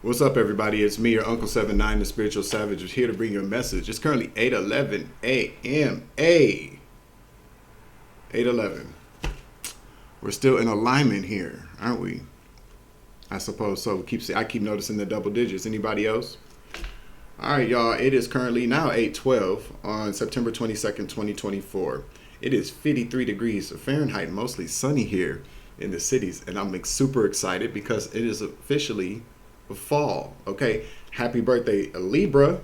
What's up, everybody? It's me, your Uncle 79, the Spiritual Savage, is here to bring you a message. It's currently 8:11 a.m. 8:11. We're still in alignment here, aren't we? I suppose so. I keep noticing the double digits. Anybody else? All right, y'all. It is currently now 8:12 on September 22nd, 2024. It is 53 degrees Fahrenheit, mostly sunny here in the cities, and I'm super excited because it is officially fall. Okay, happy birthday, Libra.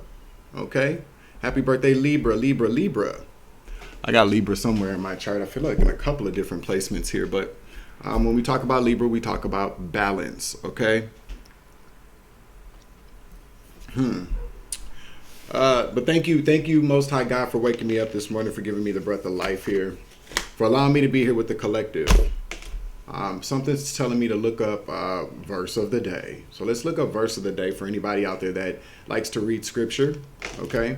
Okay, happy birthday, Libra. I got Libra somewhere in my chart. I feel like in a couple of different placements here, but when we talk about Libra, we talk about balance. Okay. But thank you, Most High God, for waking me up this morning, for giving me the breath of life here, for allowing me to be here with the collective. Something's telling me to look up verse of the day. So let's look up verse of the day for anybody out there that likes to read scripture. Okay.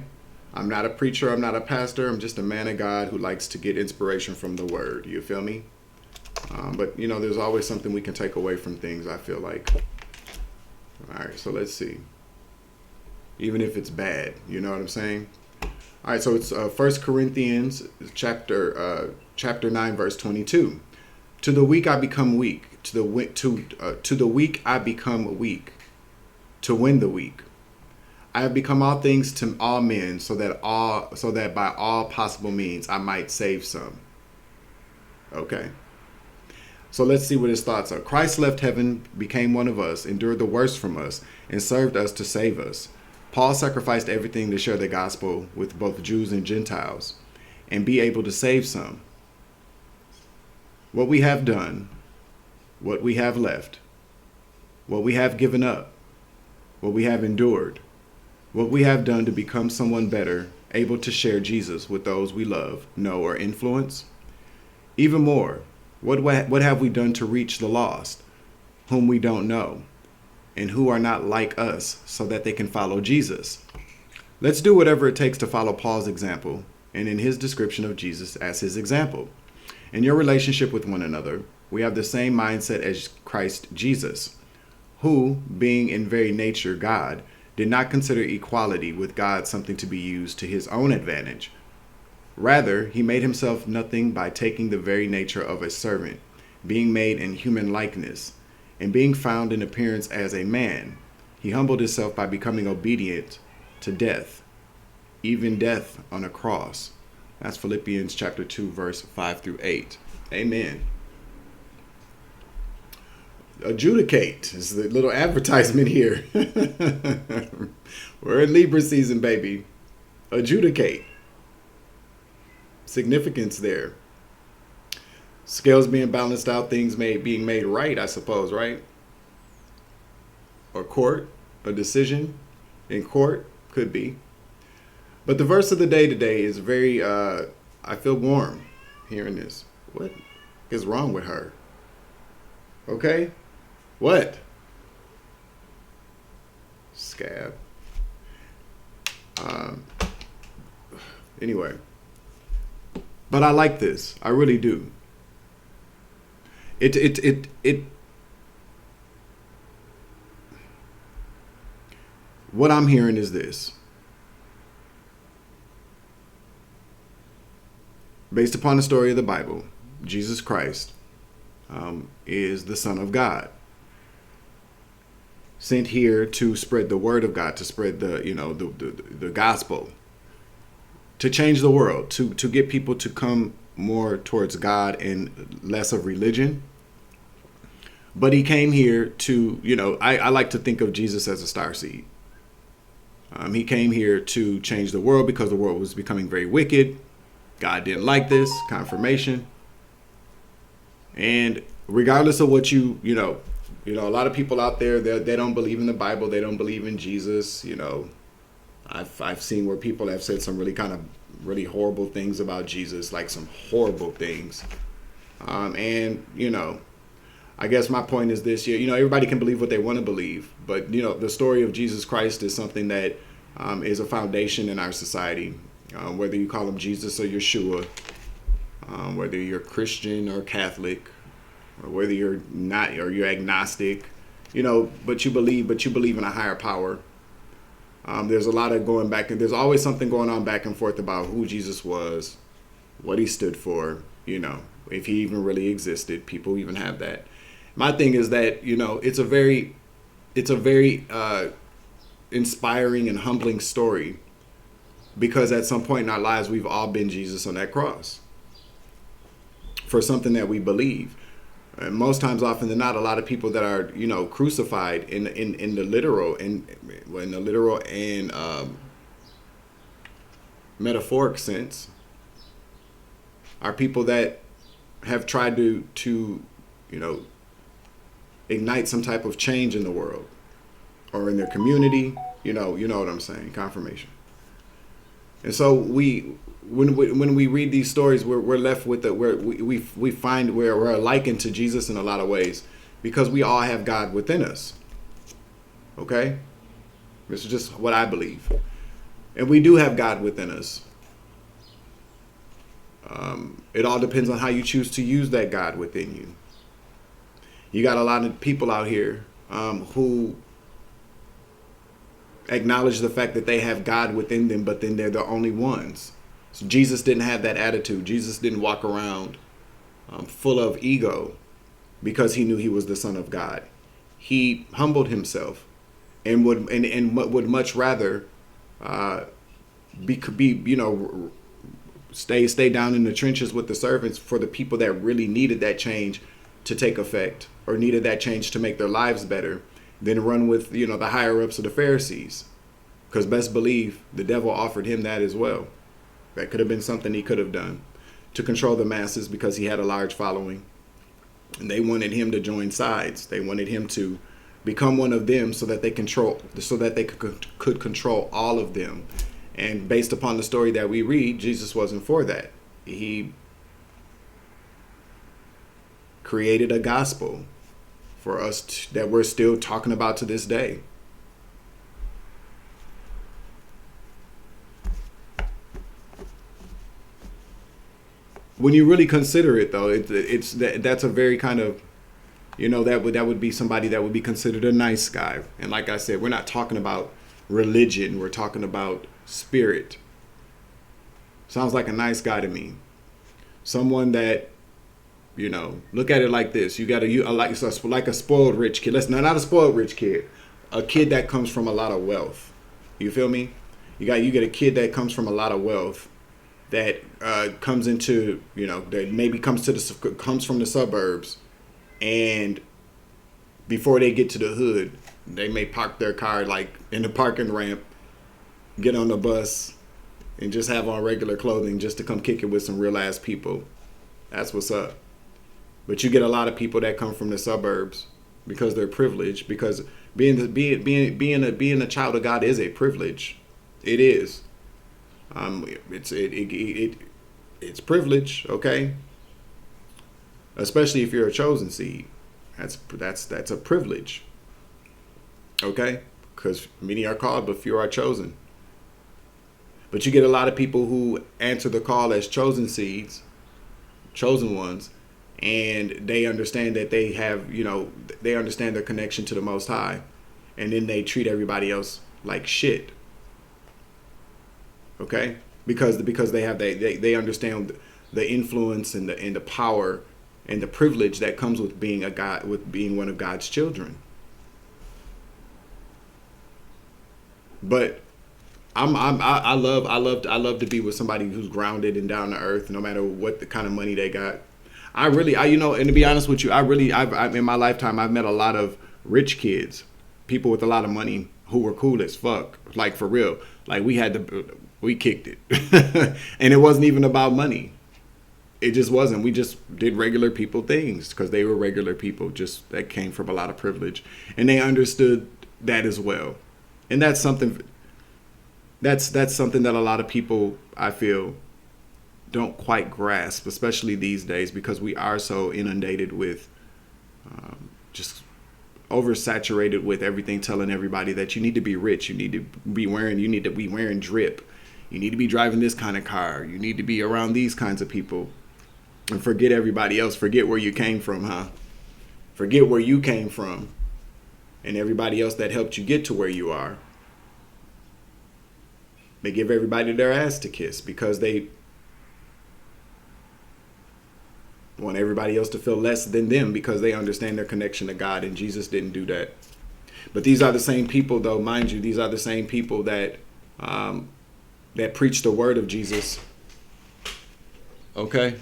I'm not a preacher. I'm not a pastor. I'm just a man of God who likes to get inspiration from the word. You feel me? But, there's always something we can take away from things, I feel like. All right. So let's see. Even if it's bad, you know what I'm saying? All right. So it's 1 Corinthians chapter 9, verse 22. To the weak I become weak. To the weak I become weak. To win the weak. I have become all things to all men, so that by all possible means I might save some. Okay. So let's see what his thoughts are. Christ left heaven, became one of us, endured the worst from us, and served us to save us. Paul sacrificed everything to share the gospel with both Jews and Gentiles, and be able to save some. What we have done, what we have left, what we have given up, what we have endured, what we have done to become someone better, able to share Jesus with those we love, know, or influence. Even more, what have we done to reach the lost, whom we don't know, and who are not like us, so that they can follow Jesus? Let's do whatever it takes to follow Paul's example, and in his description of Jesus as his example. In your relationship with one another, we have the same mindset as Christ Jesus, who, being in very nature God, did not consider equality with God something to be used to his own advantage. Rather, he made himself nothing by taking the very nature of a servant, being made in human likeness, and being found in appearance as a man. He humbled himself by becoming obedient to death, even death on a cross. That's Philippians chapter 2, verse 5 through 8. Amen. Adjudicate is the little advertisement here. We're in Libra season, baby. Adjudicate. Significance there. Scales being balanced out, things being made right, I suppose, right? Or court, a decision in court, could be. But the verse of the day today is very, I feel warm hearing this. What is wrong with her? Okay? What? Scab. Anyway. But I like this. I really do. What I'm hearing is this. Based upon the story of the Bible, Jesus Christ is the Son of God, sent here to spread the word of God, to spread the gospel, to change the world, to get people to come more towards God and less of religion. But he came here to, I like to think of Jesus as a starseed. He came here to change the world because the world was becoming very wicked. God didn't like this, confirmation. And regardless of what a lot of people out there, they don't believe in the Bible. They don't believe in Jesus. I've seen where people have said some really horrible things about Jesus, like some horrible things. I guess my point is this, everybody can believe what they want to believe. But, the story of Jesus Christ is something that is a foundation in our society. Whether you call him Jesus or Yeshua, whether you're Christian or Catholic, or whether you're not, or you're agnostic, but you believe in a higher power. There's a lot of going back, and there's always something going on back and forth about who Jesus was, what he stood for, if he even really existed. People even have that. My thing is that, it's a very inspiring and humbling story, because at some point in our lives, we've all been Jesus on that cross for something that we believe. And most times, often than not, a lot of people that are, crucified in the literal and metaphoric sense are people that have tried to ignite some type of change in the world or in their community. You know what I'm saying? Confirmation. And so when we read these stories, we're left with we find we're likened to Jesus in a lot of ways, because we all have God within us. Okay, this is just what I believe, and we do have God within us. It all depends on how you choose to use that God within you. You got a lot of people out here who acknowledge the fact that they have God within them, but then they're the only ones. So Jesus didn't have that attitude. Jesus didn't walk around full of ego because he knew he was the Son of God. He humbled himself and would much rather stay down in the trenches with the servants for the people that really needed that change to take effect, or needed that change to make their lives better, than run with the higher ups of the Pharisees. Because best believe the devil offered him that as well. That could have been something he could have done to control the masses, because he had a large following, and they wanted him to join sides. They wanted him to become one of them so that they could control all of them. And based upon the story that we read, Jesus wasn't for that. He created a gospel for us that we're still talking about to this day. When you really consider it, though, that's a very kind of, that would be somebody that would be considered a nice guy. And like I said, we're not talking about religion. We're talking about spirit. Sounds like a nice guy to me. Someone that, look at it like this. You got like a spoiled rich kid. Not a spoiled rich kid. A kid that comes from a lot of wealth. You feel me? You get a kid that comes from a lot of wealth, that comes into, that maybe comes from the suburbs, and before they get to the hood, they may park their car like in the parking ramp, get on the bus, and just have on regular clothing just to come kick it with some real ass people. That's what's up. But you get a lot of people that come from the suburbs because they're privileged, because being a child of God is a privilege. It is. It's privilege, okay? Especially if you're a chosen seed. That's a privilege. Okay? Because many are called, but few are chosen. But you get a lot of people who answer the call as chosen seeds, chosen ones, and they understand that they have, they understand their connection to the Most High, and then they treat everybody else like shit. Okay, because they understand the influence and the power and the privilege that comes with being being one of God's children. But I love to be with somebody who's grounded and down to earth, no matter what the kind of money they got. And to be honest with you, I've in my lifetime, I've met a lot of rich kids, people with a lot of money who were cool as fuck, like for real. Like we kicked it. And it wasn't even about money. It just wasn't. We just did regular people things because they were regular people, just that came from a lot of privilege. And they understood that as well. And that's something that a lot of people, I feel, don't quite grasp, especially these days, because we are so inundated with just oversaturated with everything telling everybody that you need to be rich, you need to be wearing drip, you need to be driving this kind of car, you need to be around these kinds of people, and forget everybody else. Forget where you came from, huh? Forget where you came from. and everybody else that helped you get to where you are. They give everybody their ass to kiss because they want everybody else to feel less than them because they understand their connection to God, and Jesus didn't do that. But these are the same people, though, mind you, these are the same people that that preach the word of Jesus. Okay?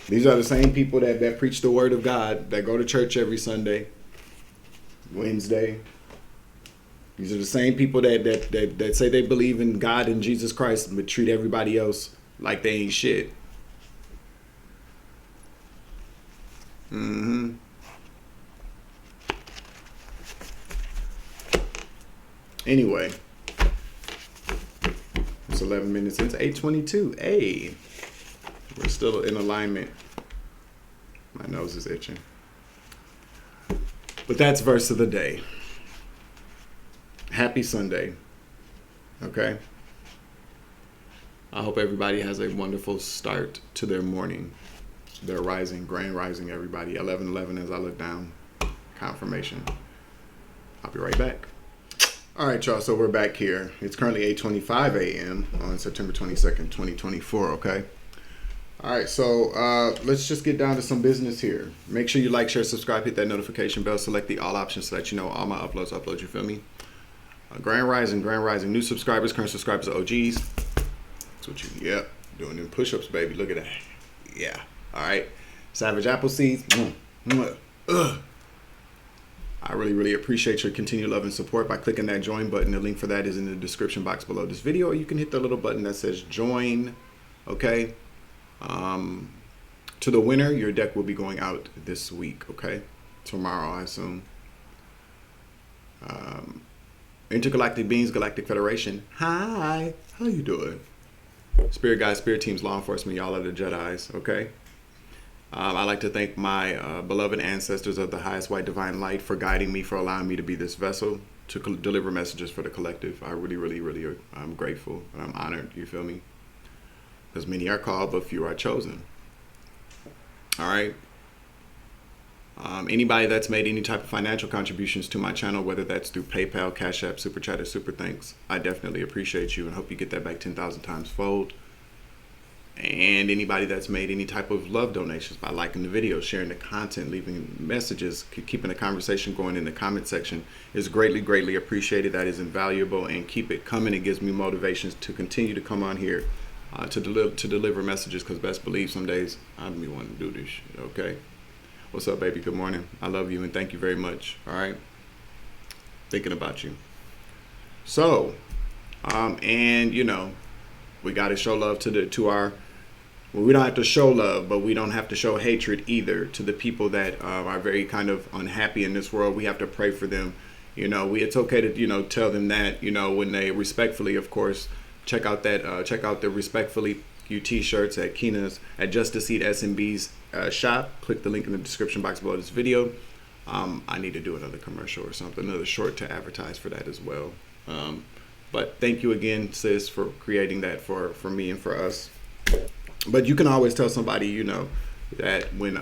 These are the same people that preach the word of God, that go to church every Sunday, Wednesday. These are the same people that say they believe in God and Jesus Christ, but treat everybody else like they ain't shit. Anyway, it's 11 minutes into 8:22. Hey, we're still in alignment. My nose is itching. But that's verse of the day. Happy Sunday. Okay? I hope everybody has a wonderful start to their morning. Their rising, grand rising, everybody. 11:11 as I look down. Confirmation. I'll be right back. All right, y'all. So we're back here. It's currently 8:25 a.m. on September 22nd, 2024. Okay. All right. So let's just get down to some business here. Make sure you like, share, subscribe, hit that notification bell, select the all options so that you know all my uploads. You feel me? Grand rising, new subscribers, current subscribers, OGs. That's what you. Yep. Doing them push-ups, baby. Look at that. Yeah. All right. Savage apple seeds. I really appreciate your continued love and support by clicking that join button. The link for that is in the description box below this video, or you can hit the little button that says join. Okay. To the winner, your deck will be going out this week. Okay. Tomorrow, I assume. Intergalactic Beings, Galactic Federation. Hi. How you doing? Spirit guides, spirit teams, law enforcement. Y'all are the Jedis. Okay. I'd like to thank my beloved ancestors of the highest white divine light for guiding me, for allowing me to be this vessel to deliver messages for the collective. I really, I'm grateful and I'm honored. You feel me? Because many are called, but few are chosen. All right. Anybody that's made any type of financial contributions to my channel, whether that's through PayPal, Cash App, Super Chat, or Super Thanks, I definitely appreciate you and hope you get that back 10,000 times fold. And anybody that's made any type of love donations by liking the video, sharing the content, leaving messages, keeping the conversation going in the comment section is greatly appreciated. That is invaluable, and keep it coming. It gives me motivations to continue to come on here to deliver messages, because best believe some days I'm be wanting to do this shit. Okay. What's up, baby? Good morning. I love you and thank you very much. All right. Thinking about you. So, and you know, we got to show love to our. Well, we don't have to show love, but we don't have to show hatred either to the people that are very kind of unhappy in this world. We have to pray for them. You know, it's okay to, tell them that, when they respectfully, of course, check out the Respectfully You t-shirts at Kina's, at Just to See SMB'S shop. Click the link in the description box below this video. I need to do another commercial or something, another short to advertise for that as well. But thank you again, sis, for creating that for me and for us. But you can always tell somebody, that when,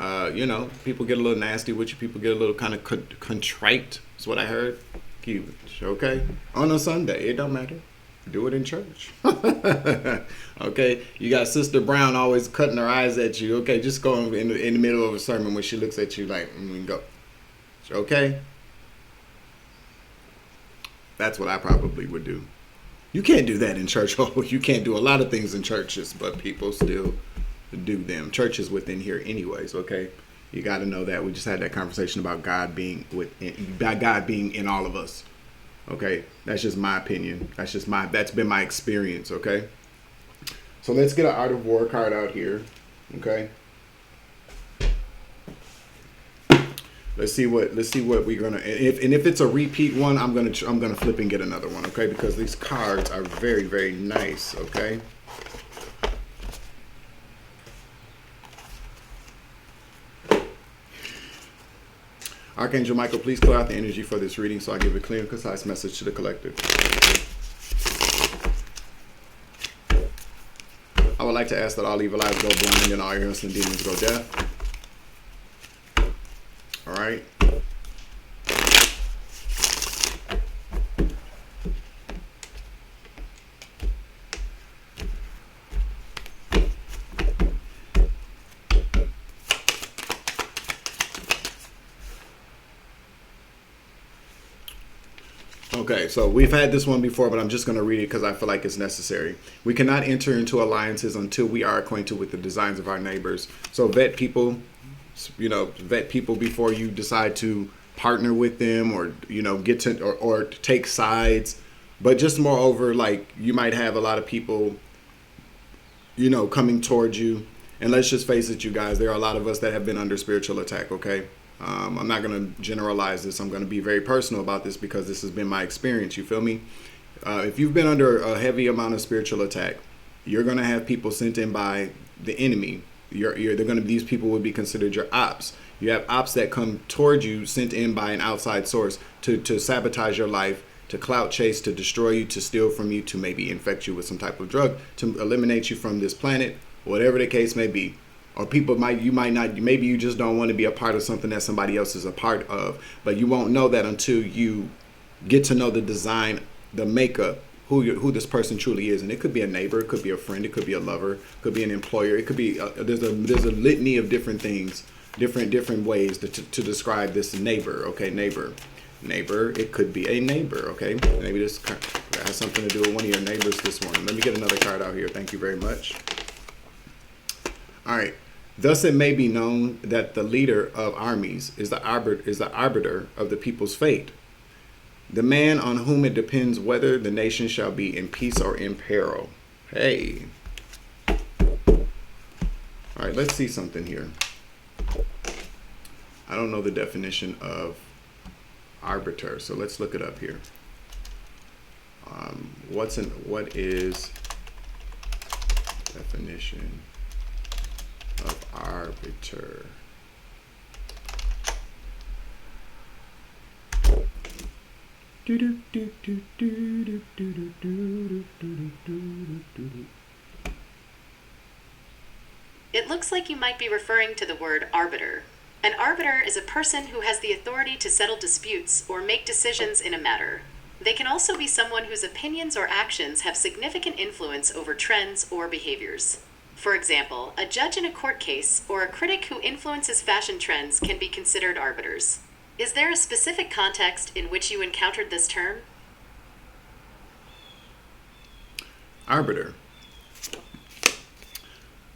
people get a little nasty with you, people get a little kind of contrite, is what I heard. Okay? On a Sunday, it don't matter. Do it in church. Okay? You got Sister Brown always cutting her eyes at you. Okay? Just go in the middle of a sermon when she looks at you like, go. Okay? That's what I probably would do. You can't do that in church. Oh, you can't do a lot of things in churches, but people still do them. Church is within here anyways, okay? You got to know that. We just had that conversation about God being in all of us. Okay? That's just my opinion. That's been my experience, okay? So let's get an Art of War card out here, okay? Let's see what we're gonna. If it's a repeat one, I'm gonna flip and get another one, okay? Because these cards are very nice, okay? Archangel Michael, please clear out the energy for this reading so I give a clear and concise message to the collective. I would like to ask that all evil eyes go blind and all ignorance and demons go deaf. All right. Okay, so we've had this one before, but I'm just going to read it because I feel like it's necessary. We cannot enter into alliances until we are acquainted with the designs of our neighbors. So vet people, vet people before you decide to partner with them or, get to or take sides. But just moreover, like you might have a lot of people, coming towards you. And let's just face it, you guys, there are a lot of us that have been under spiritual attack, okay? I'm not going to generalize this. I'm going to be very personal about this because this has been my experience. You feel me? If you've been under a heavy amount of spiritual attack, you're going to have people sent in by the enemy. These people would be considered your ops. You have ops that come towards you, sent in by an outside source to sabotage your life, to clout chase, to destroy you, to steal from you, to maybe infect you with some type of drug, to eliminate you from this planet, whatever the case may be. Or maybe you just don't want to be a part of something that somebody else is a part of, but you won't know that until you get to know the design, the makeup, who this person truly is. And it could be a neighbor, it could be a friend, it could be a lover, it could be an employer, it could be there's a litany of different things, different ways to describe this neighbor. Okay, neighbor, it could be a neighbor. Okay, maybe this has something to do with one of your neighbors this morning. Let me get another card out here. Thank you very much. All right. Thus it may be known that the leader of armies is the arbiter of the people's fate, the man on whom it depends whether the nation shall be in peace or in peril. Hey. All right, let's see something here. I don't know the definition of arbiter, so let's look it up here. What is definition of arbiter? It looks like you might be referring to the word arbiter. An arbiter is a person who has the authority to settle disputes or make decisions in a matter. They can also be someone whose opinions or actions have significant influence over trends or behaviors. For example, a judge in a court case or a critic who influences fashion trends can be considered arbiters. Is there a specific context in which you encountered this term? Arbiter.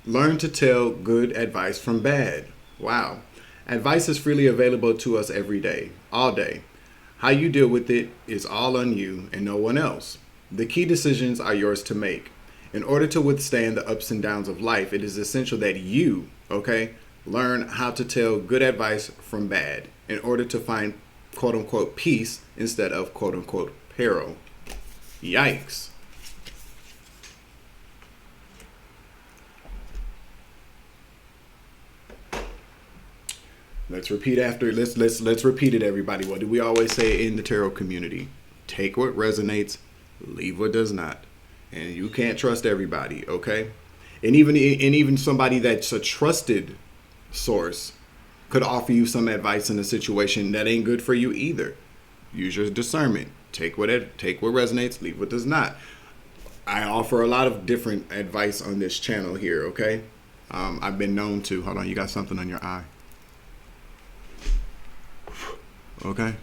Learn to tell good advice from bad. Wow. Advice is freely available to us every day, all day. How you deal with it is all on you and no one else. The key decisions are yours to make. In order to withstand the ups and downs of life, it is essential that you, learn how to tell good advice from bad in order to find quote unquote peace instead of quote unquote peril. Yikes. Let's repeat let's repeat it, everybody. What do we always say in the tarot community? Take what resonates, leave what does not. And you can't trust everybody, okay? And even somebody that's a trusted source could offer you some advice in a situation that ain't good for you either. Use your discernment. Take what resonates, leave what does not. I offer a lot of different advice on this channel here, okay? I've been known to. Hold on, you got something on your eye. Okay.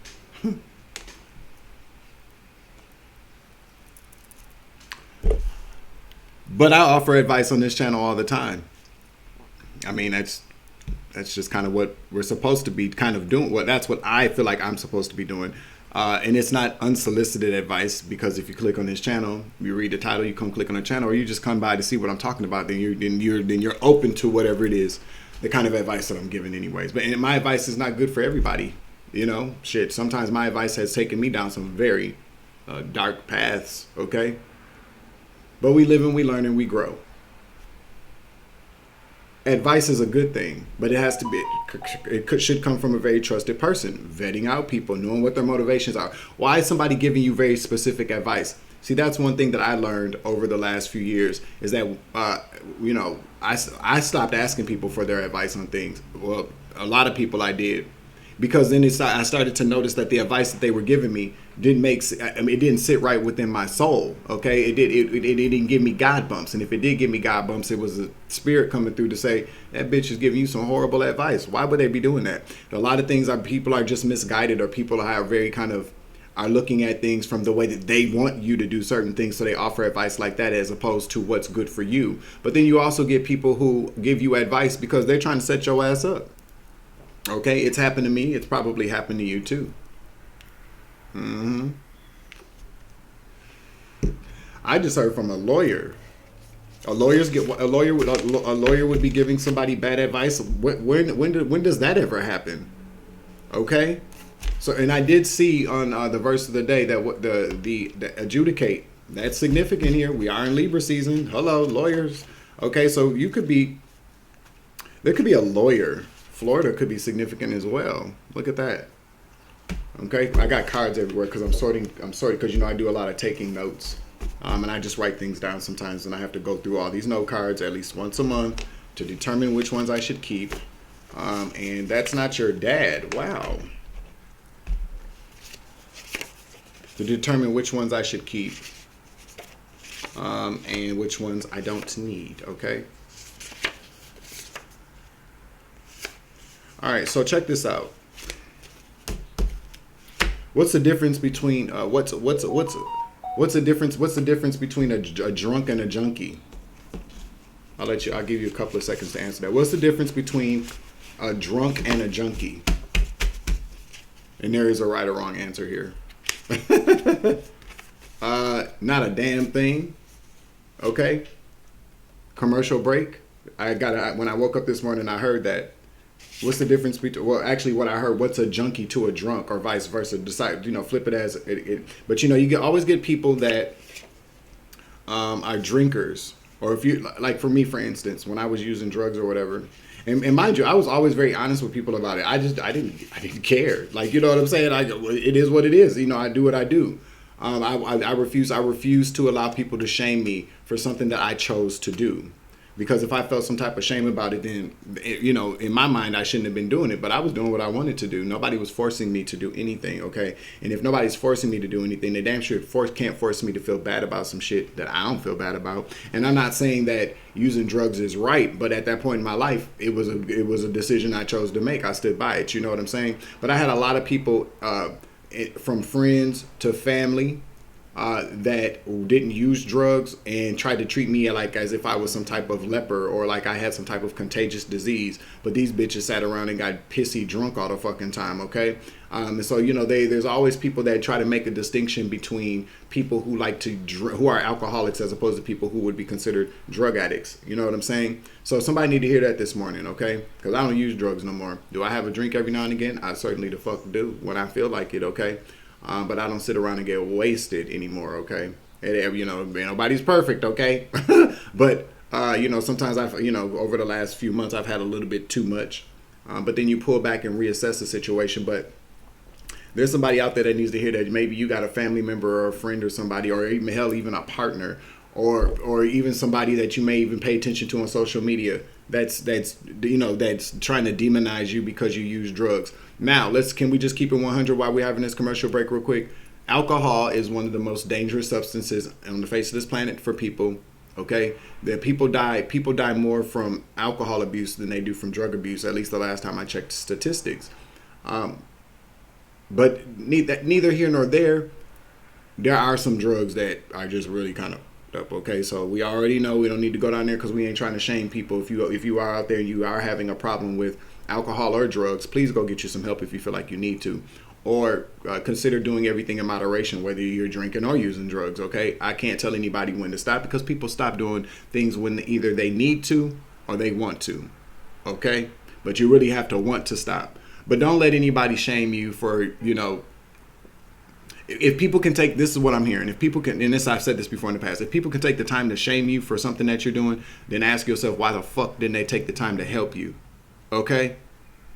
But I offer advice on this channel all the time. I mean, that's just kind of what we're supposed to be kind of doing. Well, that's what I feel like I'm supposed to be doing. And it's not unsolicited advice, because if you click on this channel, you read the title, you come click on the channel, or you just come by to see what I'm talking about, then you're open to whatever it is, the kind of advice that I'm giving anyways. But my advice is not good for everybody. Shit, sometimes my advice has taken me down some very dark paths, okay? But we live and we learn and we grow. Advice is a good thing, but it should come from a very trusted person. Vetting out people, knowing what their motivations are. Why is somebody giving you very specific advice? See, that's one thing that I learned over the last few years is that, I stopped asking people for their advice on things. Well, a lot of people I did. Because then I started to notice that the advice that they were giving me it didn't sit right within my soul. Okay, it didn't give me God bumps, and if it did give me God bumps, it was a spirit coming through to say that bitch is giving you some horrible advice. Why would they be doing that? A lot of things people are just misguided, or people are very kind of are looking at things from the way that they want you to do certain things, so they offer advice like that as opposed to what's good for you. But then you also get people who give you advice because they're trying to set your ass up. Okay, it's happened to me. It's probably happened to you too. I just heard from a lawyer. A lawyer would be giving somebody bad advice. When does that ever happen? Okay, so and I did see on the verse of the day that what the adjudicate, that's significant here. We are in Libra season. Hello, lawyers. Okay, so there could be a lawyer. Florida could be significant as well. Look at that. Okay, I got cards everywhere because I'm sorting because I do a lot of taking notes. And I just write things down sometimes, and I have to go through all these note cards at least once a month to determine which ones I should keep. And that's not your dad. Wow. To determine which ones I should keep and which ones I don't need. Okay. All right. So check this out. What's the difference between what's the difference between a drunk and a junkie? I'll give you a couple of seconds to answer that. What's the difference between a drunk and a junkie? And there is a right or wrong answer here. Not a damn thing. Okay. Commercial break. When I woke up this morning, I heard that. What's the difference between? Well, actually, what I heard. What's a junkie to a drunk, or vice versa? Decide. Flip it as it. But you always get people that are drinkers, or if you like, for me, for instance, when I was using drugs or whatever, and mind you, I was always very honest with people about it. I didn't care. Like, you know what I'm saying? It is what it is. I do what I do. I refuse to allow people to shame me for something that I chose to do. Because if I felt some type of shame about it, then, in my mind, I shouldn't have been doing it. But I was doing what I wanted to do. Nobody was forcing me to do anything, okay? And if nobody's forcing me to do anything, they damn sure can't force me to feel bad about some shit that I don't feel bad about. And I'm not saying that using drugs is right, but at that point in my life, it was a decision I chose to make. I stood by it, you know what I'm saying? But I had a lot of people, from friends to family, that didn't use drugs and tried to treat me like as if I was some type of leper or like I had some type of contagious disease. But these bitches sat around and got pissy drunk all the fucking time, okay? And so, there's always people that try to make a distinction between people who who are alcoholics as opposed to people who would be considered drug addicts. You know what I'm saying? So somebody need to hear that this morning, okay? Because I don't use drugs no more. Do I have a drink every now and again? I certainly the fuck do when I feel like it, okay? But I don't sit around and get wasted anymore, okay? Nobody's perfect, okay? But, sometimes over the last few months, I've had a little bit too much. But then you pull back and reassess the situation. But there's somebody out there that needs to hear that. Maybe you got a family member or a friend or somebody, or even a partner, or even somebody that you may even pay attention to on social media that's trying to demonize you because you use drugs. Now, can we just keep it 100 while we're having this commercial break real quick? Alcohol is one of the most dangerous substances on the face of this planet for people. Okay, that people die more from alcohol abuse than they do from drug abuse. At least the last time I checked statistics. But neither here nor there. There are some drugs that are just really kind of up. Okay, so we already know we don't need to go down there because we ain't trying to shame people. If you are out there and you are having a problem with alcohol or drugs, please go get you some help if you feel like you need to, or consider doing everything in moderation, whether you're drinking or using drugs. Okay, I can't tell anybody when to stop because people stop doing things when either they need to or they want to. Okay, but you really have to want to stop. But don't let anybody shame you for, if people can take, this is what I'm hearing, if people can, and I've said this before in the past, if people can take the time to shame you for something that you're doing, then ask yourself, why the fuck didn't they take the time to help you? Okay?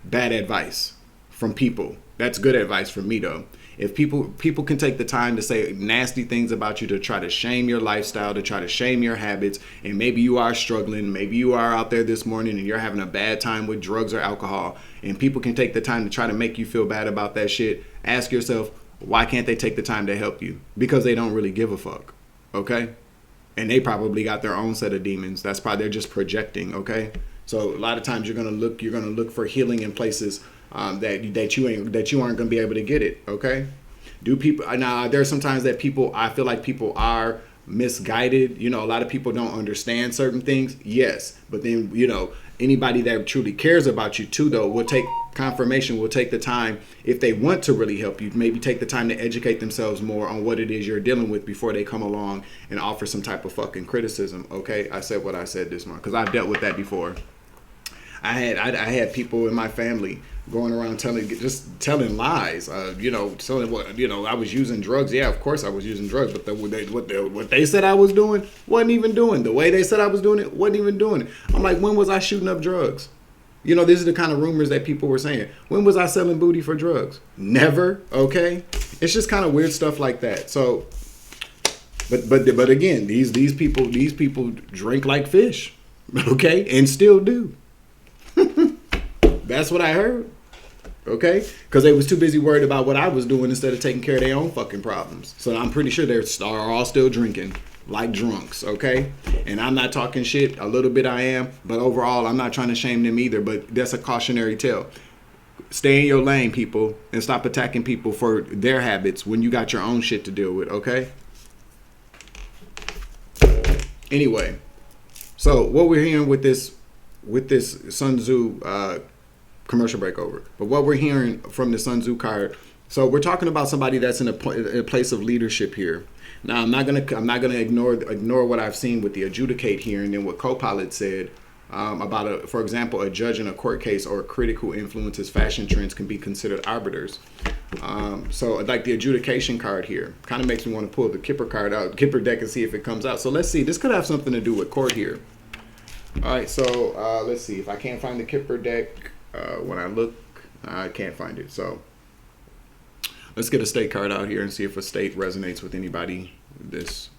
Bad advice from people. That's good advice from me, though. If people can take the time to say nasty things about you, to try to shame your lifestyle, to try to shame your habits, and maybe you are struggling, maybe you are out there this morning and you're having a bad time with drugs or alcohol, and people can take the time to try to make you feel bad about that shit, ask yourself, why can't they take the time to help you? Because they don't really give a fuck, okay? And they probably got their own set of demons. That's probably, they're just projecting, okay? So a lot of times you're gonna look for healing in places that you aren't gonna be able to get it, okay? Do people now? There's sometimes that I feel like people are misguided. You know, a lot of people don't understand certain things. Yes, but then anybody that truly cares about you too, though, will take confirmation. Will take the time if they want to really help you. Maybe take the time to educate themselves more on what it is you're dealing with before they come along and offer some type of fucking criticism. Okay, I said what I said this month because I've dealt with that before. I had people in my family going around telling lies, telling what I was using drugs. Yeah, of course I was using drugs, but what they said I was doing wasn't even doing. The way they said I was doing it wasn't even doing it. I'm like, when was I shooting up drugs? These are the kind of rumors that people were saying. When was I selling booty for drugs? Never. Okay, it's just kind of weird stuff like that. So, but again, these people drink like fish, okay, and still do. That's what I heard. Okay? Because they was too busy worried about what I was doing instead of taking care of their own fucking problems. So I'm pretty sure they're all still drinking like drunks. Okay? And I'm not talking shit. A little bit I am. But overall, I'm not trying to shame them either. But that's a cautionary tale. Stay in your lane, people. And stop attacking people for their habits when you got your own shit to deal with. Okay? Anyway. So what we're hearing with this Sun Tzu commercial break over. But what we're hearing from the Sun Tzu card, so we're talking about somebody that's in a place of leadership here. Now I'm not gonna ignore what I've seen with the adjudicate here and then what Copilot said about for example, a judge in a court case or a critic who influences fashion trends can be considered arbiters. So like the adjudication card here kind of makes me want to pull the Kipper card out, Kipper deck, and see if it comes out. So let's see. This could have something to do with court here. All right, so let's see. If I can't find the Kipper deck, when I look, I can't find it. So let's get a state card out here and see if a state resonates with anybody this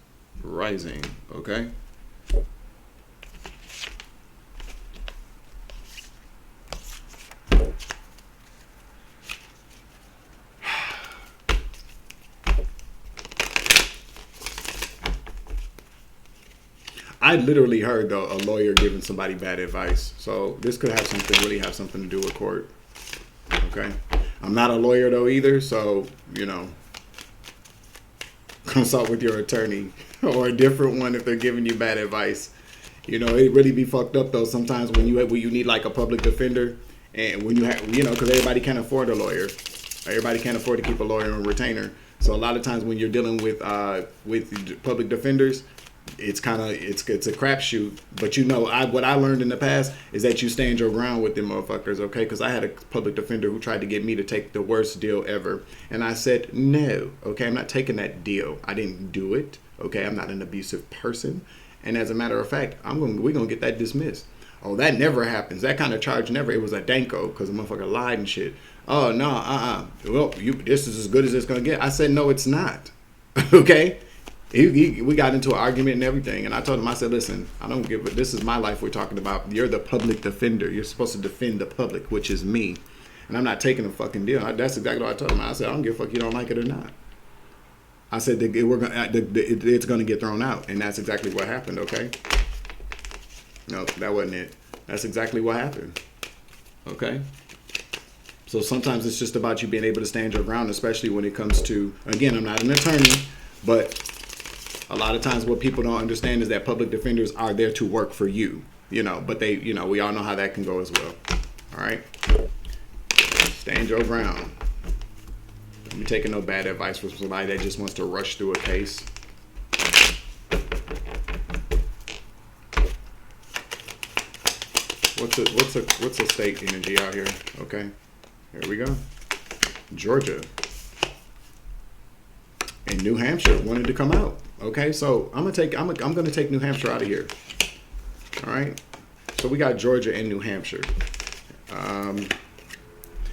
rising, okay? I literally heard though a lawyer giving somebody bad advice. So this could really have something to do with court. Okay. I'm not a lawyer though either, so consult with your attorney or a different one if they're giving you bad advice. It really be fucked up though sometimes when you need like a public defender, and when you have because everybody can't afford a lawyer. Everybody can't afford to keep a lawyer on retainer. So a lot of times when you're dealing with public defenders, it's a crapshoot. But what I learned in the past is that you stand your ground with them motherfuckers, okay? Because I had a public defender who tried to get me to take the worst deal ever, and I said no, okay? I'm not taking that deal. I didn't do it, okay? I'm not an abusive person, and as a matter of fact, we're gonna get that dismissed. Oh, that never happens. That kind of charge never. It was a danko because the motherfucker lied and shit. Oh no, Well, this is as good as it's gonna get. I said no, it's not, okay? We got into an argument and everything, and I told him, I said, listen, I don't give a, this is my life we're talking about. You're the public defender. You're supposed to defend the public, which is me, and I'm not taking a fucking deal. That's exactly what I told him. I said, I don't give a fuck you don't like it or not. I said it's gonna get thrown out, and that's exactly what happened. Okay, no, that wasn't it. That's exactly what happened. Okay. So sometimes it's just about you being able to stand your ground, especially when it comes to, again, I'm not an attorney, but a lot of times what people don't understand is that public defenders are there to work for you, but they, we all know how that can go as well. All right. Stand your ground. Don't be taking no bad advice from somebody that just wants to rush through a case. What's a state energy out here? Okay. Here we go. Georgia. And New Hampshire wanted to come out. Okay, so I'm gonna take New Hampshire out of here. All right. So we got Georgia and New Hampshire.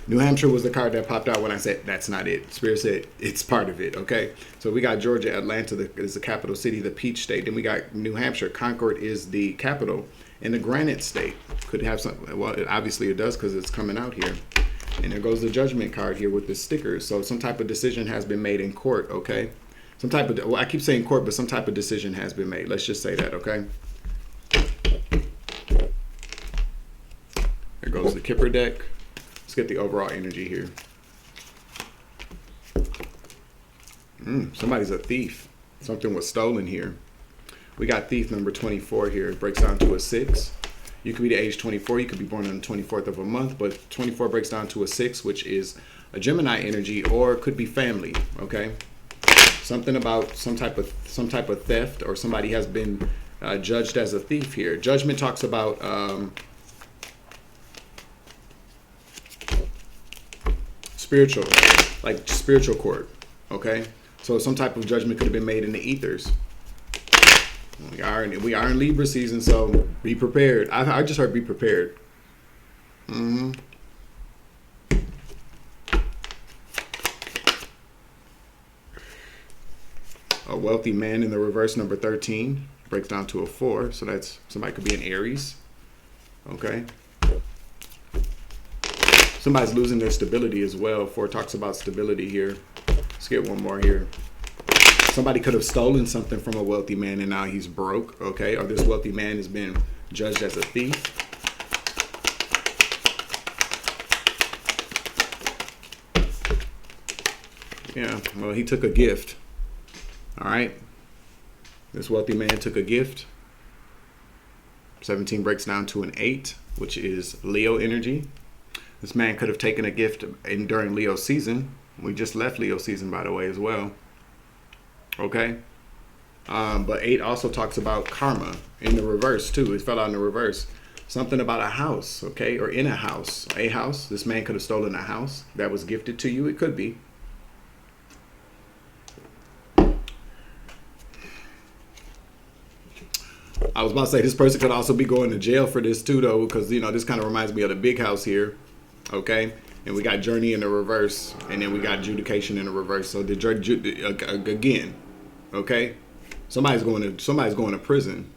New Hampshire was the card that popped out when I said that's not it. Spirit said it's part of it. Okay. So we got Georgia, Atlanta is the capital city, the Peach State. Then we got New Hampshire. Concord is the capital, and the Granite State could have something. Well, obviously it does because it's coming out here. And there goes the judgment card here with the stickers. So some type of decision has been made in court, okay? Some type of, well, I keep saying court, but some type of decision has been made. Let's just say that, okay? There goes the Kipper deck. Let's get the overall energy here. Somebody's a thief. Something was stolen here. We got thief number 24 here. It breaks down to a 6. You could be the age 24. You could be born on the 24th of a month, but 24 breaks down to a 6, which is a Gemini energy, or it could be family. Okay, something about some type of theft, or somebody has been judged as a thief here. Judgment talks about spiritual, like spiritual court. Okay, so some type of judgment could have been made in the ethers. We are in Libra season, so be prepared. I just heard be prepared. A wealthy man in the reverse, number 13, breaks down to a 4. So that's somebody could be an Aries. Okay. Somebody's losing their stability as well. 4 talks about stability here. Let's get one more here. Somebody could have stolen something from a wealthy man and now he's broke, okay? Or this wealthy man has been judged as a thief. Yeah, well, he took a gift, all right? This wealthy man took a gift. 17 breaks down to an 8, which is Leo energy. This man could have taken a gift during Leo season. We just left Leo season, by the way, as well. Okay, but 8 also talks about karma in the reverse too. It fell out in the reverse. Something about a house, okay, or in a house. A house. This man could have stolen a house that was gifted to you. It could be. I was about to say this person could also be going to jail for this too, though, because this kind of reminds me of the big house here. Okay. And we got journey in the reverse, and then we got adjudication in the reverse. So the again, okay, somebody's going to prison.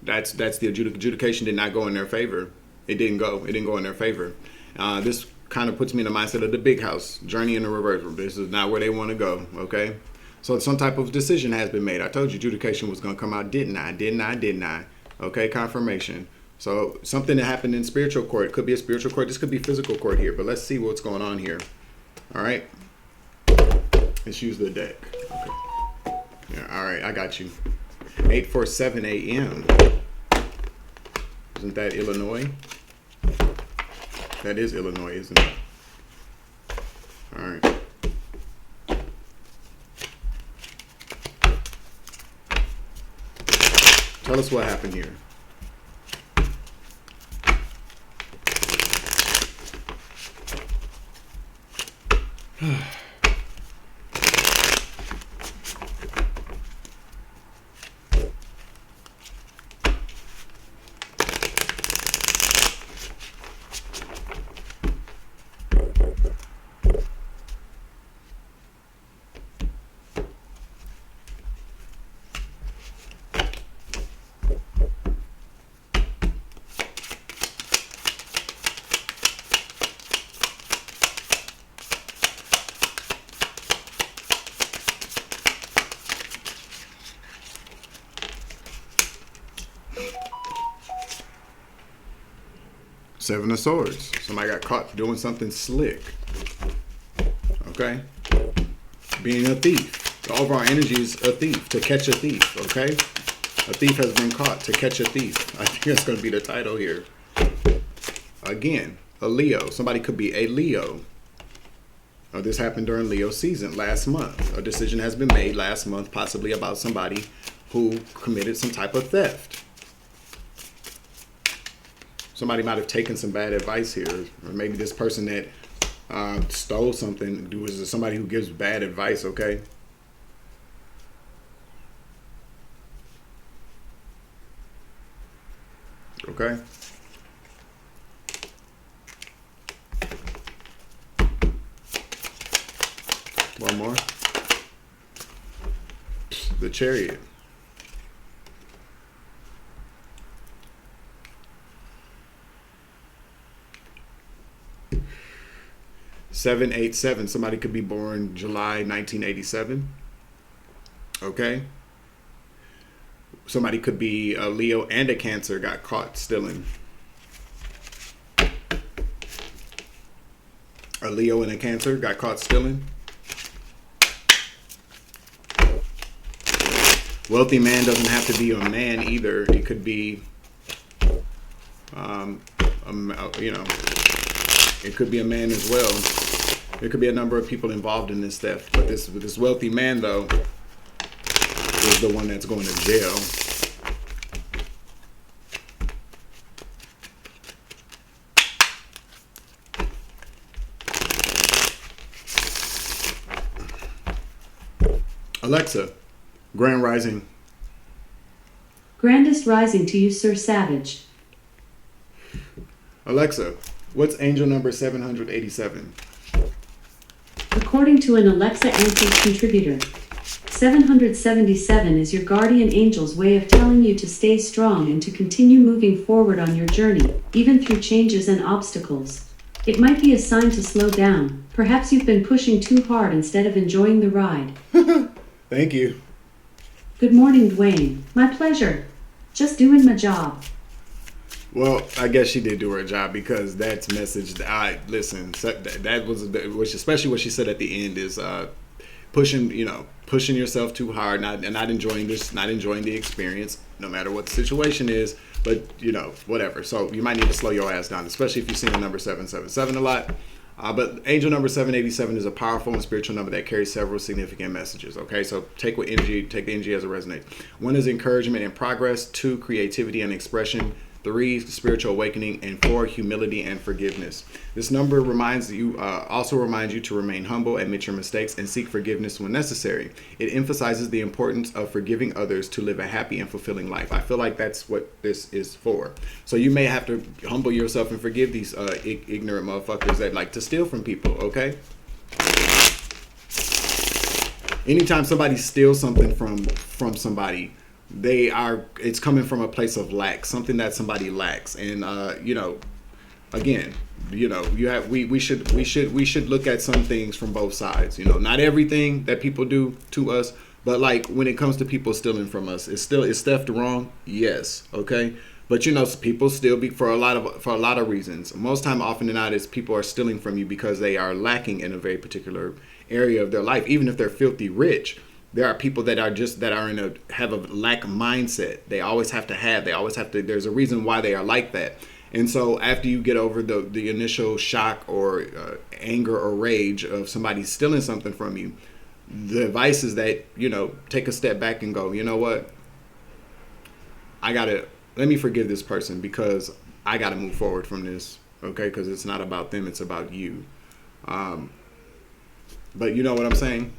That's the adjudication did not go in their favor. It didn't go in their favor. This kind of puts me in the mindset of the big house, journey in the reverse. This is not where they want to go. Okay, so some type of decision has been made. I told you adjudication was going to come out. Didn't I? Okay, confirmation. So something that happened in spiritual court. It could be a spiritual court. This could be physical court here. But let's see what's going on here. All right. Let's use the deck. Okay. Yeah. All right. I got you. 8:47 a.m. Isn't that Illinois? That is Illinois, isn't it? All right. Tell us what happened here. 7 of Swords. Somebody got caught doing something slick. Okay? Being a thief. The overall energy is a thief. To catch a thief. Okay? A thief has been caught. To catch a thief. I think that's going to be the title here. Again, a Leo. Somebody could be a Leo. This happened during Leo season last month. A decision has been made last month, possibly about somebody who committed some type of theft. Somebody might have taken some bad advice here, or maybe this person that stole something was somebody who gives bad advice. Okay. Okay. One more. The Chariot. Seven, 8, 7. Somebody could be born July 1987. Okay. Somebody could be a Leo and a Cancer, got caught stealing. A Leo and a Cancer got caught stealing. Wealthy man doesn't have to be a man either. It could be, you know, it could be a man as well. There could be a number of people involved in this theft. But this wealthy man, though, is the one that's going to jail. Alexa, Grand Rising. Grandest rising to you, Sir Savage. Alexa, what's angel number 787? According to an Alexa Answers contributor, 777 is your guardian angel's way of telling you to stay strong and to continue moving forward on your journey, even through changes and obstacles. It might be a sign to slow down. Perhaps you've been pushing too hard instead of enjoying the ride. Thank you. Good morning, Dwayne. My pleasure. Just doing my job. Well, I guess she did do her job, because that's message. Listen. That was especially what she said at the end is pushing yourself too hard, not enjoying the experience, no matter what the situation is. But whatever. So you might need to slow your ass down, especially if you've seen the number 777 a lot. But angel number 787 is a powerful and spiritual number that carries several significant messages. Okay, so take the energy as it resonates. 1 is encouragement and progress. 2, creativity and expression. 3, spiritual awakening, and 4, humility and forgiveness. This number also reminds you to remain humble, admit your mistakes, and seek forgiveness when necessary. It emphasizes the importance of forgiving others to live a happy and fulfilling life. I feel like that's what this is for. So you may have to humble yourself and forgive these ignorant motherfuckers that like to steal from people, okay? Anytime somebody steals something from somebody, it's coming from a place of lack, something that somebody lacks. And again, we should look at some things from both sides. Not everything that people do to us, but like when it comes to people stealing from us, is theft wrong? Yes. Okay. But people steal for a lot of reasons. Most time, often than not, is people are stealing from you because they are lacking in a very particular area of their life. Even if they're filthy rich, there are people that have a lack mindset. They always have to. There's a reason why they are like that. And so after you get over the initial shock or anger or rage of somebody stealing something from you, the advice is that, take a step back and go, you know what? Let me forgive this person, because I got to move forward from this. Okay. Because it's not about them. It's about you. But you know what I'm saying?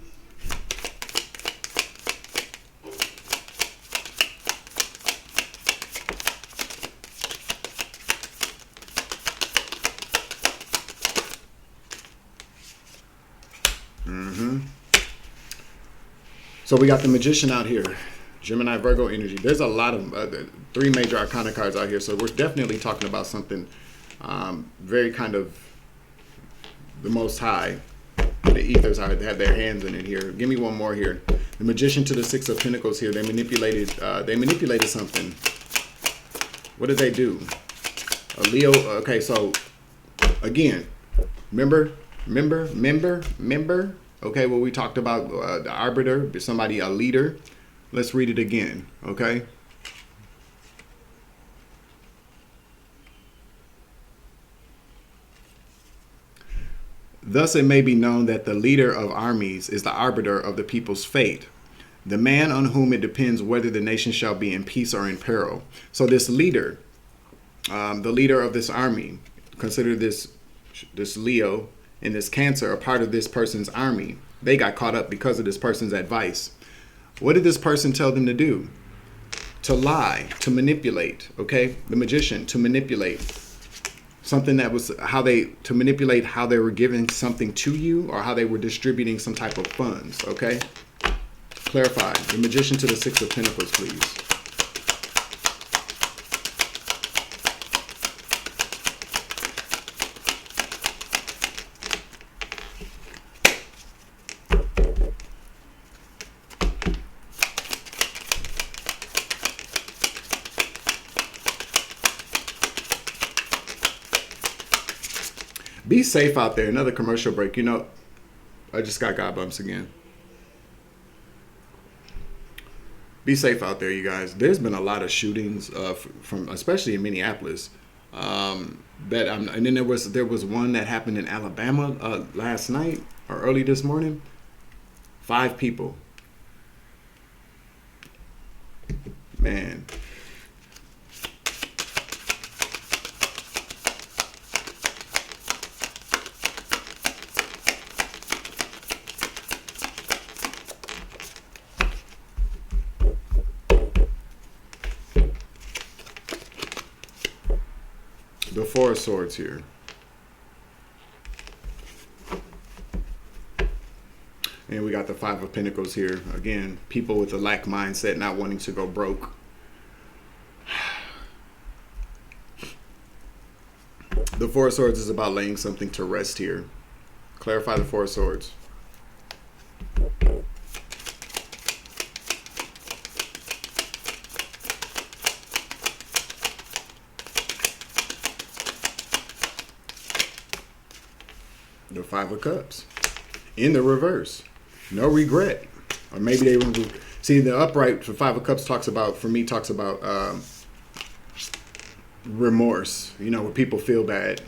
So we got the Magician out here, Gemini, Virgo energy. There's a lot of 3 major arcana cards out here. So we're definitely talking about something very kind of the Most High. The ethers have their hands in it here. Give me one more here. The Magician to the 6 of Pentacles here. They manipulated something. What did they do? A Leo. Okay, so again, remember. Okay, well, we talked about the arbiter, somebody, a leader. Let's read it again, okay? Thus it may be known that the leader of armies is the arbiter of the people's fate, the man on whom it depends whether the nation shall be in peace or in peril. So this leader, the leader of this army, consider this Leo and this Cancer a part of this person's army. They got caught up because of this person's advice. What did this person tell them to do? To lie, to manipulate, okay? The Magician, to manipulate. Something that was to manipulate how they were giving something to you, or how they were distributing some type of funds, okay? Clarify. The Magician to the 6 of Pentacles, please. Be safe out there. Another commercial break. I just got God bumps again. Be safe out there, you guys. There's been a lot of shootings from especially in Minneapolis. And then there was one that happened in Alabama last night or early this morning. 5 people. Man. The 4 of Swords here. And we got the 5 of Pentacles here. Again, people with a lack mindset, not wanting to go broke. The 4 of Swords is about laying something to rest here. Clarify the 4 of Swords. The 5 of Cups. In the reverse. No regret. Or maybe they were... See, the upright for 5 of Cups talks about, for me, talks about remorse. You know, when people feel bad.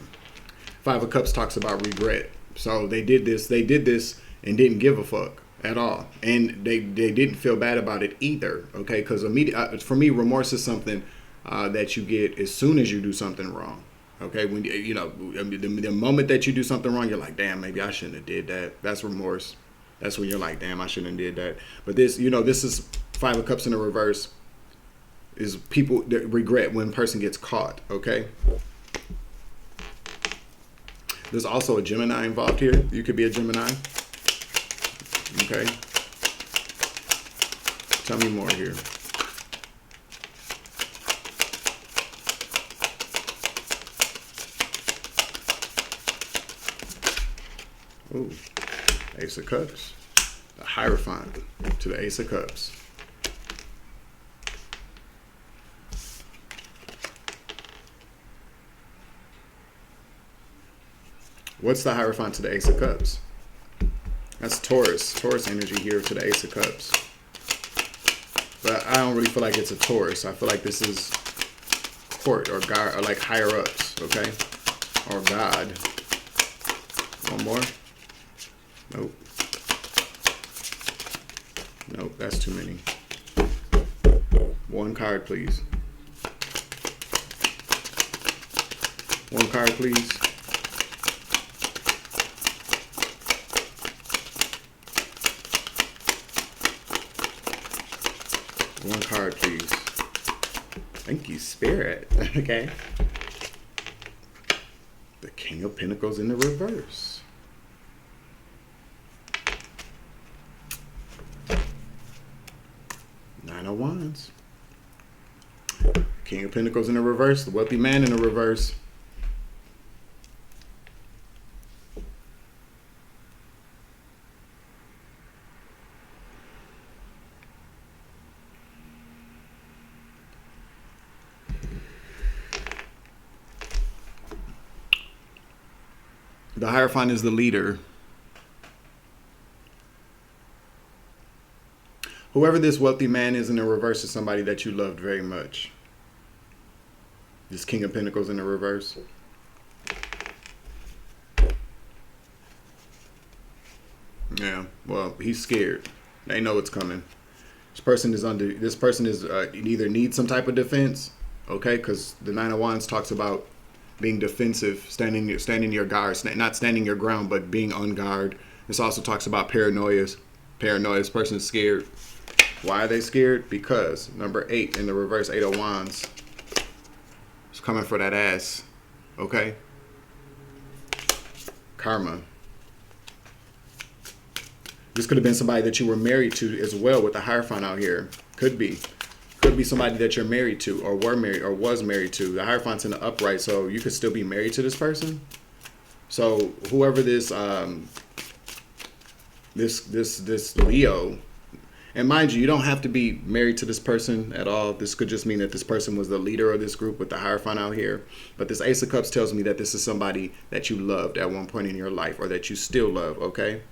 5 of Cups talks about regret. So they did this and didn't give a fuck at all. And they didn't feel bad about it either. Okay? Because for me, remorse is something that you get as soon as you do something wrong. Okay, when you know the moment that you do something wrong, you're like, damn, maybe I shouldn't have did that. That's remorse. That's when you're like, damn, I shouldn't have did that. But this, you know, this is 5 of Cups in the reverse. Is people that regret when a person gets caught. Okay. There's also a Gemini involved here. You could be a Gemini. Okay. Tell me more here. Ooh, Ace of Cups. The Hierophant to the Ace of Cups. What's the Hierophant to the Ace of Cups? That's Taurus. Taurus energy here to the Ace of Cups. But I don't really feel like it's a Taurus. I feel like this is court or God or like higher ups, okay? Or God. One more. Nope. Nope, that's too many. One card, please. One card, please. One card, please. Thank you, Spirit. Okay. The King of Pentacles in the reverse. Nine of Wands. King of Pentacles in the reverse. The Wealthy Man in the reverse. The Hierophant is the leader. Whoever this wealthy man is in the reverse is somebody that you loved very much. This King of Pentacles in the reverse. Yeah, well, he's scared. They know it's coming. This person is either needs some type of defense, okay? Because the Nine of Wands talks about being defensive, standing your guard, not standing your ground, but being on guard. This also talks about paranoia. This person is scared. Why are they scared? Because number 8 in the reverse, 8 of Wands, is coming for that ass. Okay? Karma. This could have been somebody that you were married to as well with the Hierophant out here. Could be. Could be somebody that you're married to or were married or was married to. The Hierophant's in the upright, so you could still be married to this person. So whoever this this Leo, and mind you don't have to be married to this person at all. This could just mean that this person was the leader of this group with the Hierophant out here. But this Ace of Cups tells me that this is somebody that you loved at one point in your life or that you still love, okay?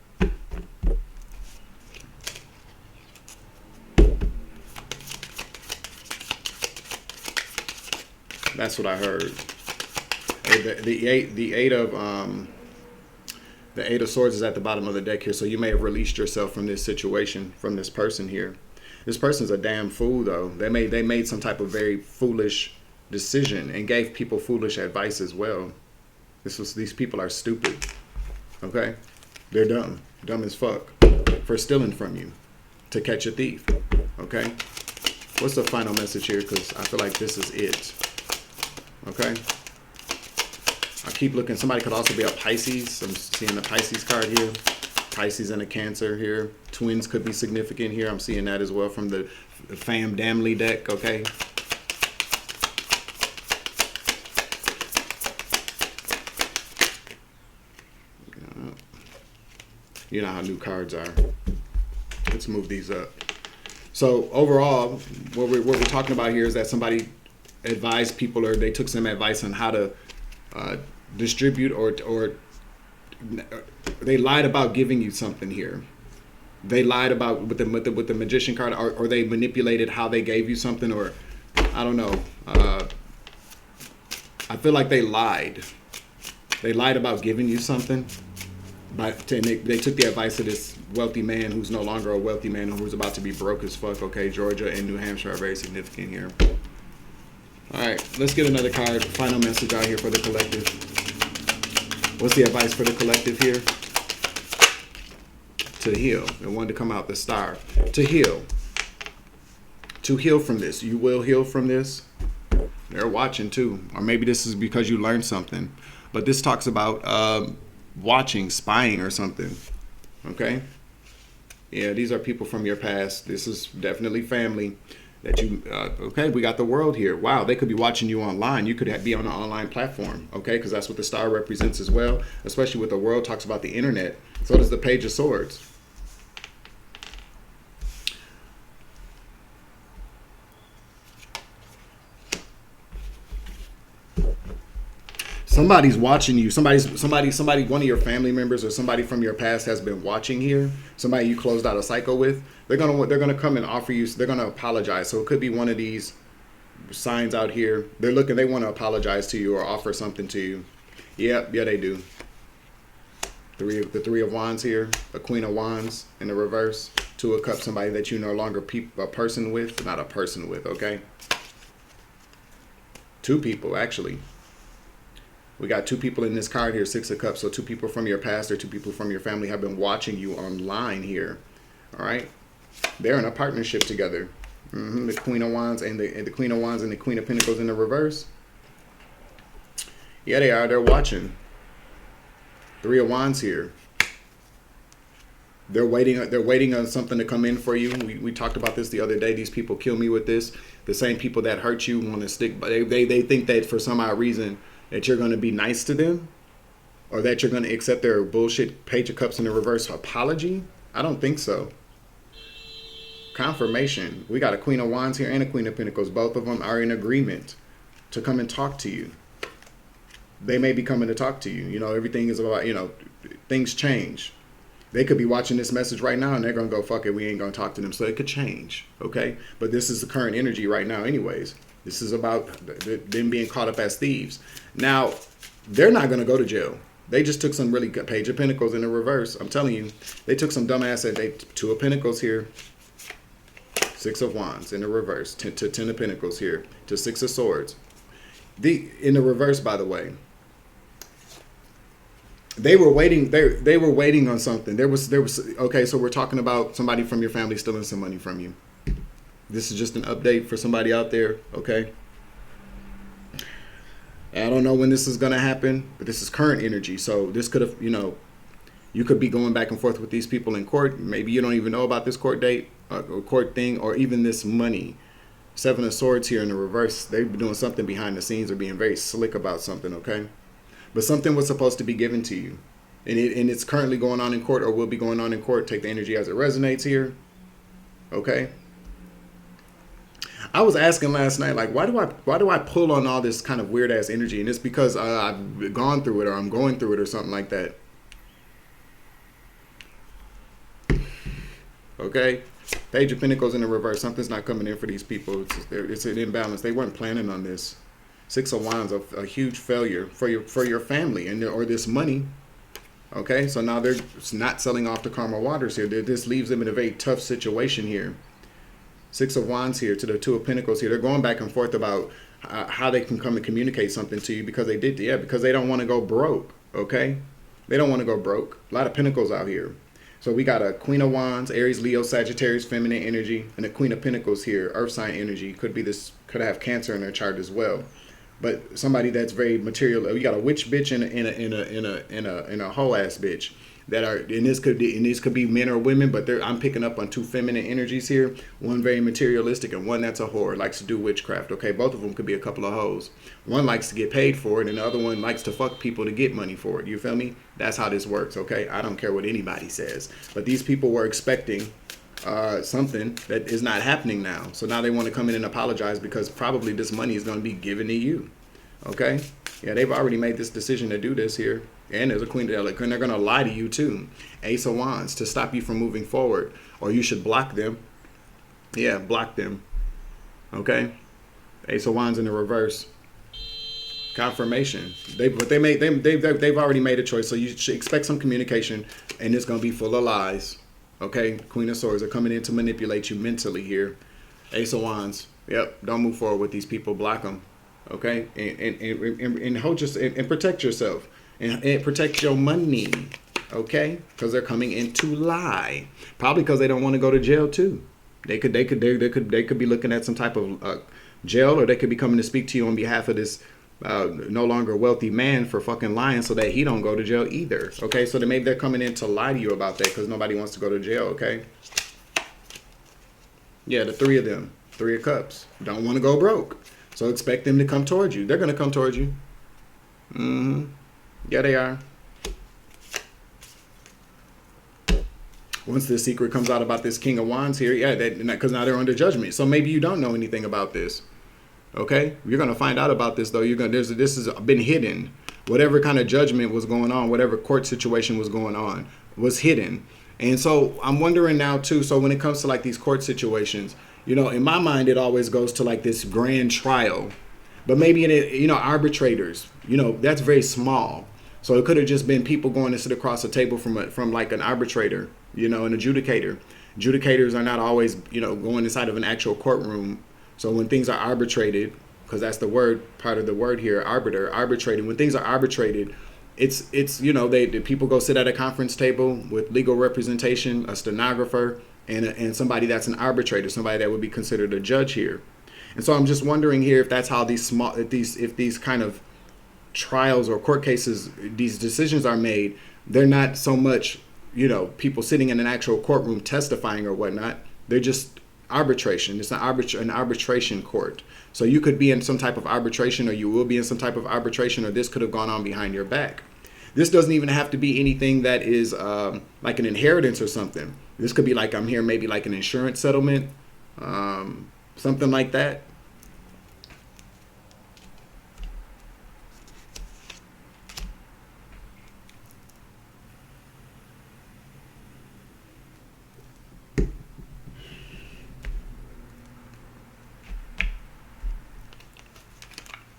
That's what I heard. The eight of swords is at the bottom of the deck here, so you may have released yourself from this situation, from this person here. This person's a damn fool, though. They made some type of very foolish decision and gave people foolish advice as well. These people are stupid. Okay, they're dumb as fuck for stealing from you to catch a thief. Okay, what's the final message here? Because I feel like this is it. Okay. I keep looking. Somebody could also be a Pisces. I'm seeing the Pisces card here. Pisces and a Cancer here. Twins could be significant here. I'm seeing that as well from the Fam Damley deck. Okay. You know how new cards are. Let's move these up. So overall, what we're talking about here is that somebody advised people, or they took some advice on how to distribute, or they lied about giving you something here. They lied about with the Magician card, or they manipulated how they gave you something, or I don't know. I feel like they lied. They lied about giving you something. They took the advice of this wealthy man who's no longer a wealthy man, who's about to be broke as fuck. Okay, Georgia and New Hampshire are very significant here. All right, let's get another card. Final message out here for the collective. What's the advice for the collective here? To heal. And one to come out, the Star. To heal. To heal from this. You will heal from this. They're watching too. Or maybe this is because you learned something. But this talks about watching, spying or something. Okay? Yeah, these are people from your past. This is definitely family. That you, okay, we got the world here. Wow, they could be watching you online. You could be on an online platform, okay? Because that's what the Star represents as well, especially with the world talks about the internet. So does the Page of Swords. Somebody's watching you. Somebody, one of your family members or somebody from your past has been watching here. Somebody you closed out a cycle with. They're gonna come and offer you. They're gonna apologize. So it could be one of these signs out here. They want to apologize to you or offer something to you. Yeah, they do. The Three of Wands here. A Queen of Wands in the reverse. Two of Cups. Somebody that you no longer a person with, not a person with. Okay. Two people actually. We got two people in this card here, Six of Cups. So two people from your past or two people from your family have been watching you online here. All right. They're in a partnership together. The Queen of Wands and the Queen of Wands and the Queen of Pentacles in the reverse. Yeah, they are. They're watching. Three of Wands here. They're waiting on something to come in for you. We talked about this the other day. These people kill me with this. The same people that hurt you want to stick, but they think that for some odd reason that you're going to be nice to them, or that you're going to accept their bullshit Page of Cups in the reverse apology. I don't think so. Confirmation. We got a Queen of Wands here and a Queen of Pentacles. Both of them are in agreement to come and talk to you. They may be coming to talk to you. You know, everything is about, things change. They could be watching this message right now and they're going to go, fuck it, we ain't going to talk to them. So it could change, okay? But this is the current energy right now anyways. This is about them being caught up as thieves. Now, they're not going to go to jail. They just took some really good Page of Pentacles in the reverse. I'm telling you, they took some dumbass. Two of Pentacles here. Six of Wands in the reverse. To Ten of Pentacles here. To Six of Swords. In the reverse, by the way. They were waiting. They were waiting on something. There was. Okay, so we're talking about somebody from your family stealing some money from you. This is just an update for somebody out there, okay? I don't know when this is going to happen, but this is current energy. So this could have, you could be going back and forth with these people in court. Maybe you don't even know about this court date or court thing, or even this money. Seven of Swords here in the reverse. They've been doing something behind the scenes or being very slick about something, okay? But something was supposed to be given to you. And it's currently going on in court or will be going on in court. Take the energy as it resonates here, okay? I was asking last night, like, why do I pull on all this kind of weird ass energy? And it's because I've gone through it, or I'm going through it, or something like that. Okay, Page of Pentacles in the reverse. Something's not coming in for these people. It's an imbalance. They weren't planning on this. Six of Wands, a huge failure for your family and or this money. Okay, so now they're not selling off the karma waters here. This leaves them in a very tough situation here. Six of Wands here to the Two of Pentacles here. They're going back and forth about how they can come and communicate something to you because because they don't want to go broke. Okay, they don't want to go broke. A lot of Pentacles out here. So we got a Queen of Wands, Aries, Leo, Sagittarius, feminine energy, and a Queen of Pentacles here, Earth sign energy. Could have Cancer in their chart as well. But somebody that's very material. You got a witch bitch and a hoe ass bitch that are, and these could be men or women, but I'm picking up on two feminine energies here. One very materialistic and one that's a whore, likes to do witchcraft. Okay, both of them could be a couple of hoes. One likes to get paid for it, and the other one likes to fuck people to get money for it. You feel me? That's how this works. Okay, I don't care what anybody says, but these people were expecting something that is not happening now. So now they want to come in and apologize because probably this money is going to be given to you. Okay, yeah, they've already made this decision to do this here. And there's a Queen of and they're going to lie to you too. Ace of Wands to stop you from moving forward, or you should block them. Yeah, block them. Okay, Ace of Wands in the reverse. Confirmation. They've already made a choice, so you should expect some communication, and it's going to be full of lies. Okay, Queen of Swords are coming in to manipulate you mentally here. Ace of Wands. Yep, don't move forward with these people. Block them. Okay, and hold and protect yourself. And protect your money, okay? Because they're coming in to lie. Probably because they don't want to go to jail too. They could be looking at some type of jail, or they could be coming to speak to you on behalf of this no longer wealthy man for fucking lying, so that he don't go to jail either. Okay, so maybe they're coming in to lie to you about that because nobody wants to go to jail. Okay. Yeah, the three of them, Three of Cups, don't want to go broke, so expect them to come towards you. They're gonna come towards you. Yeah, they are. Once the secret comes out about this King of Wands here, yeah, because now they're under judgment. So maybe you don't know anything about this. Okay, you're gonna find out about this though. This has been hidden. Whatever kind of judgment was going on, whatever court situation was going on, was hidden. And so I'm wondering now too. So when it comes to like these court situations, in my mind it always goes to like this grand trial. But maybe in arbitrators, that's very small. So it could have just been people going to sit across the table from like an arbitrator, an adjudicator. Adjudicators are not always, going inside of an actual courtroom. So when things are arbitrated, because that's the word, part of the word here, arbitrating. When things are arbitrated, it's the people go sit at a conference table with legal representation, a stenographer, and somebody that's an arbitrator, somebody that would be considered a judge here. And so I'm just wondering here if that's how if these kind of trials or court cases, these decisions are made. They're not so much, people sitting in an actual courtroom testifying or whatnot. They're just arbitration. It's an arbitration court. So you could be in some type of arbitration, or you will be in some type of arbitration, or this could have gone on behind your back. This doesn't even have to be anything that is like an inheritance or something. This could be like, I'm here, maybe like an insurance settlement, something like that.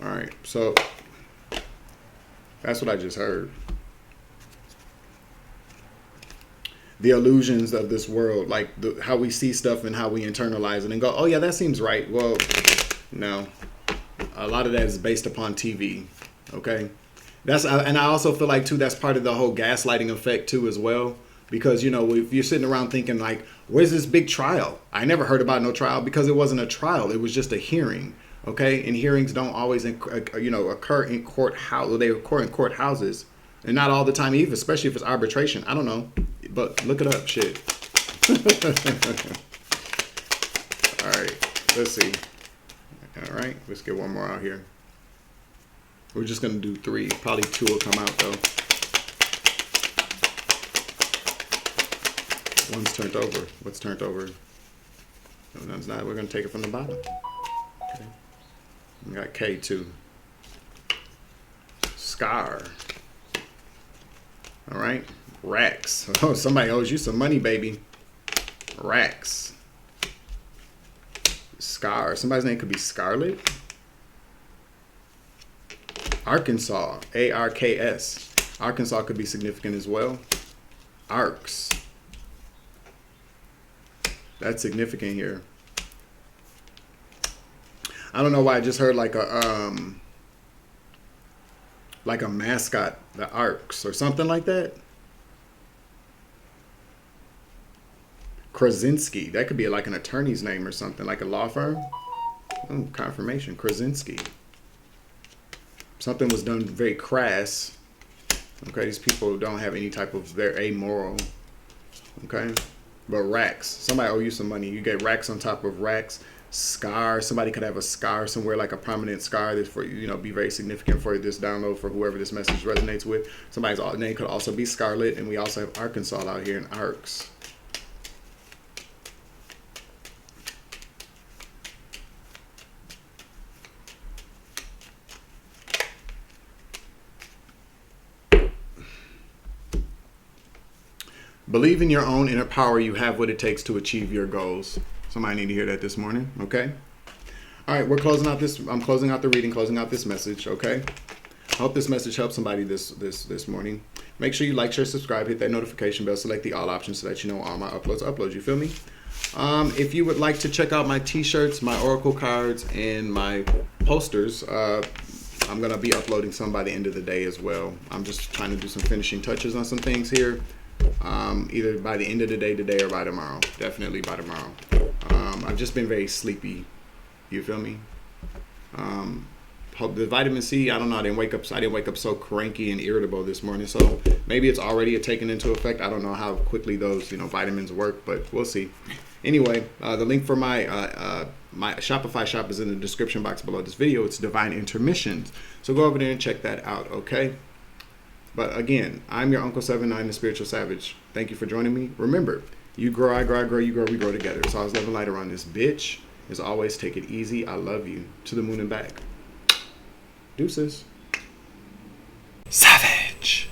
All right, so that's what I just heard. The illusions of this world, like how we see stuff and how we internalize it and go, oh yeah, that seems right. Well, no, a lot of that is based upon TV. Okay, and I also feel like too, that's part of the whole gaslighting effect too as well. Because if you're sitting around thinking like, where's this big trial? I never heard about no trial, because it wasn't a trial. It was just a hearing. Okay, and hearings don't always, occur in courthouse. They occur in courthouses, and not all the time either. Especially if it's arbitration. I don't know, but look it up. Shit. All right, let's see. All right, let's get one more out here. We're just gonna do 3. Probably 2 will come out though. One's turned over. What's turned over? No, none's not. We're gonna take it from the bottom. Okay. We got K2. Scar. All right. Racks. Oh, somebody owes you some money, baby. Racks. Scar. Somebody's name could be Scarlet. Arkansas, ARKS. Arkansas could be significant as well. Arcs. That's significant here. I don't know why I just heard like a mascot, the Arcs or something like that. Krasinski. That could be like an attorney's name or something, like a law firm. Oh, confirmation. Krasinski. Something was done very crass. Okay, these people don't have any type of, they're amoral. Okay, but racks. Somebody owe you some money. You get racks on top of racks. Scar. Somebody could have a scar somewhere, like a prominent scar that's for, you know, be very significant for this download, for whoever this message resonates with. Somebody's name could also be Scarlet, and we also have Arkansas out here in Arcs. Believe in your own inner power. You have what it takes to achieve your goals. Somebody need to hear that this morning, okay? All right, we're closing out this. I'm closing out the reading, closing out this message, okay? I hope this message helps somebody this morning. Make sure you like, share, subscribe, hit that notification bell, select the all options so that you know all my uploads. You feel me? If you would like to check out my t-shirts, my oracle cards, and my posters, I'm gonna be uploading some by the end of the day as well. I'm just trying to do some finishing touches on some things here. Either by the end of the day today or by tomorrow. Definitely by tomorrow. I've just been very sleepy. You feel me? The vitamin C, I don't know. I didn't wake up so cranky and irritable this morning. So maybe it's already taken into effect. I don't know how quickly those, vitamins work, but we'll see. Anyway, the link for my Shopify shop is in the description box below this video. It's Divine Intermissions. So go over there and check that out, okay? But again, I'm your Uncle 79, the Spiritual Savage. Thank you for joining me. Remember, you grow, I grow, you grow, we grow together. So I was living light around this bitch. As always, take it easy. I love you. To the moon and back. Deuces. Savage.